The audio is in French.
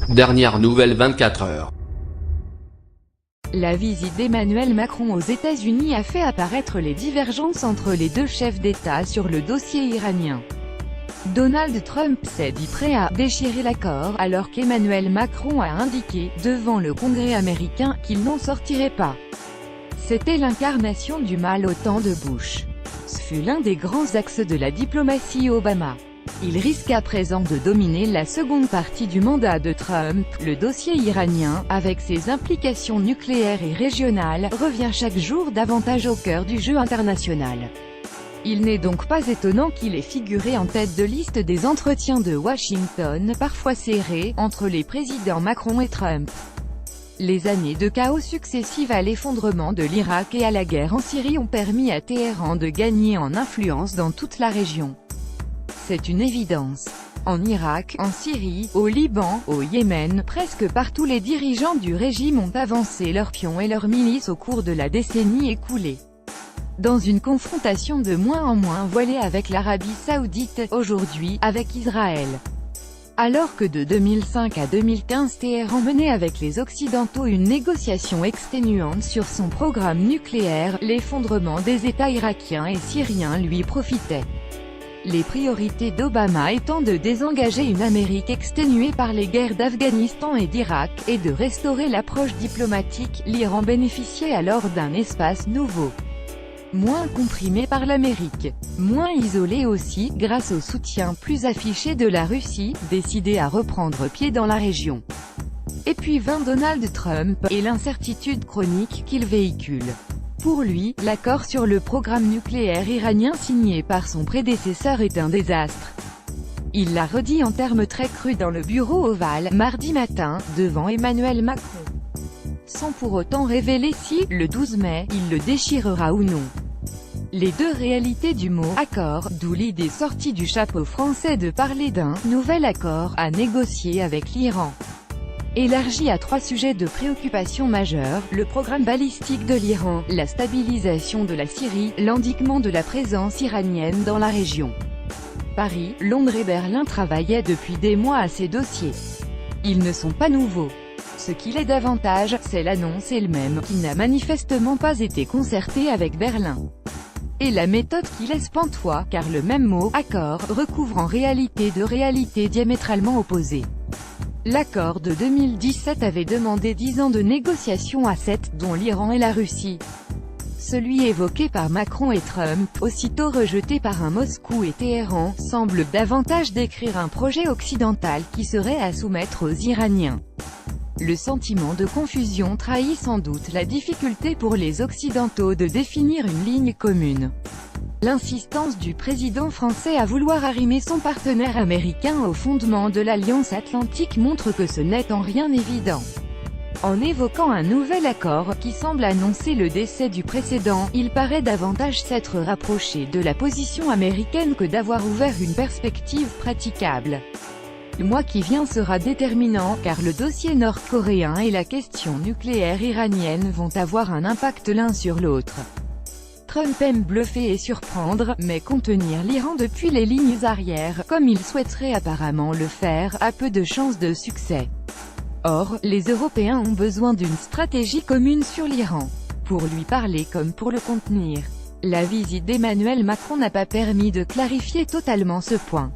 Dernière nouvelle 24 heures. La visite d'Emmanuel Macron aux États-Unis a fait apparaître les divergences entre les deux chefs d'État sur le dossier iranien. Donald Trump s'est dit prêt à « déchirer l'accord » alors qu'Emmanuel Macron a indiqué, devant le Congrès américain, qu'il n'en sortirait pas. C'était l'incarnation du mal au temps de Bush. Ce fut l'un des grands axes de la diplomatie Obama. Il risque à présent de dominer la seconde partie du mandat de Trump. Le dossier iranien, avec ses implications nucléaires et régionales, revient chaque jour davantage au cœur du jeu international. Il n'est donc pas étonnant qu'il ait figuré en tête de liste des entretiens de Washington, parfois serrés, entre les présidents Macron et Trump. Les années de chaos successives à l'effondrement de l'Irak et à la guerre en Syrie ont permis à Téhéran de gagner en influence dans toute la région. C'est une évidence. En Irak, en Syrie, au Liban, au Yémen, presque partout les dirigeants du régime ont avancé leurs pions et leurs milices au cours de la décennie écoulée. Dans une confrontation de moins en moins voilée avec l'Arabie Saoudite, aujourd'hui, avec Israël. Alors que de 2005 à 2015 Téhéran menait avec les Occidentaux une négociation exténuante sur son programme nucléaire, l'effondrement des États irakiens et syriens lui profitait. Les priorités d'Obama étant de désengager une Amérique exténuée par les guerres d'Afghanistan et d'Irak, et de restaurer l'approche diplomatique, l'Iran bénéficiait alors d'un espace nouveau. Moins comprimé par l'Amérique. Moins isolé aussi, grâce au soutien plus affiché de la Russie, décidée à reprendre pied dans la région. Et puis vint Donald Trump, et l'incertitude chronique qu'il véhicule. Pour lui, l'accord sur le programme nucléaire iranien signé par son prédécesseur est un désastre. Il l'a redit en termes très crus dans le bureau ovale, mardi matin, devant Emmanuel Macron. Sans pour autant révéler si, le 12 mai, il le déchirera ou non. Les deux réalités du mot « accord », d'où l'idée sortie du chapeau français de parler d'un « nouvel accord » à négocier avec l'Iran. Élargi à 3 sujets de préoccupation majeure, le programme balistique de l'Iran, la stabilisation de la Syrie, l'endiguement de la présence iranienne dans la région. Paris, Londres et Berlin travaillaient depuis des mois à ces dossiers. Ils ne sont pas nouveaux. Ce qui l'est davantage, c'est l'annonce elle-même, qui n'a manifestement pas été concertée avec Berlin. Et la méthode qui laisse pantois, car le même mot, accord, recouvre en réalité deux réalités diamétralement opposées. L'accord de 2017 avait demandé 10 ans de négociations à 7, dont l'Iran et la Russie. Celui évoqué par Macron et Trump, aussitôt rejeté par Moscou et Téhéran, semble davantage décrire un projet occidental qui serait à soumettre aux Iraniens. Le sentiment de confusion trahit sans doute la difficulté pour les Occidentaux de définir une ligne commune. L'insistance du président français à vouloir arrimer son partenaire américain au fondement de l'Alliance Atlantique montre que ce n'est en rien évident. En évoquant un nouvel accord, qui semble annoncer le décès du précédent, il paraît davantage s'être rapproché de la position américaine que d'avoir ouvert une perspective praticable. Le mois qui vient sera déterminant, car le dossier nord-coréen et la question nucléaire iranienne vont avoir un impact l'un sur l'autre. Trump aime bluffer et surprendre, mais contenir l'Iran depuis les lignes arrières, comme il souhaiterait apparemment le faire, a peu de chances de succès. Or, les Européens ont besoin d'une stratégie commune sur l'Iran. Pour lui parler comme pour le contenir. La visite d'Emmanuel Macron n'a pas permis de clarifier totalement ce point.